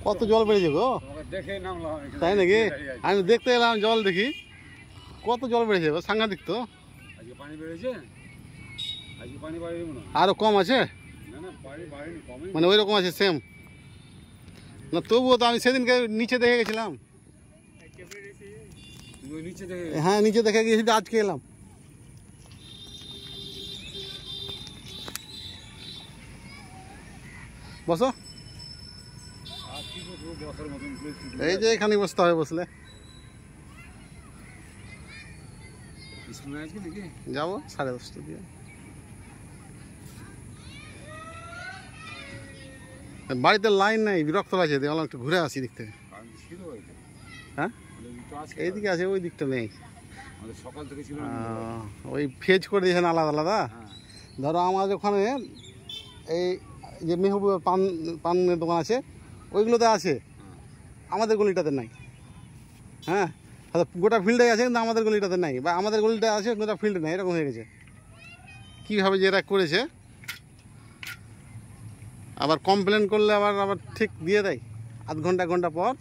কত জল বেড়েছে গো, তাই নাকি? আমি দেখতে এলাম জল, দেখি কত জল বেড়েছে গো, সাংঘাতিক তো। পানি বেড়েছে, পানি আরো কম আছে, মানে ওই রকম আছে সেম না? তবুও তো আমি সেদিনকে নিচে দেখে গেছিলাম। হ্যাঁ, নিচে দেখে গিয়েছি, আজকে এলাম। বসো, এই যে এখানে বসতে হবে, বসলে যাবো 10:30 দিয়ে। বাড়িতে লাইন নাই, বিরক্ত লাগছে, দেখলাম একটু ঘুরে আসি দিক থেকে। হ্যাঁ, এইদিকে আছে, ওই দিকটা নেই। ওই ফেজ করে দিয়েছেন আলাদা আলাদা। ধরো আমাদের ওখানে এই যে মেহবুবের পানের দোকান আছে, ওইগুলোতে আছে, আমাদের গলিটাতে নাই। হ্যাঁ, গোটা ফিল্ডে আছে, কিন্তু আমাদের গলিটাতে নাই, বা আমাদের গলিটা আছে, গোটা ফিল্ডে নাই, এরকম হয়ে গেছে। কীভাবে যে এরা করেছে, আবার কমপ্লেন করলে আবার ঠিক দিয়ে দেয় আধ ঘন্টা পর।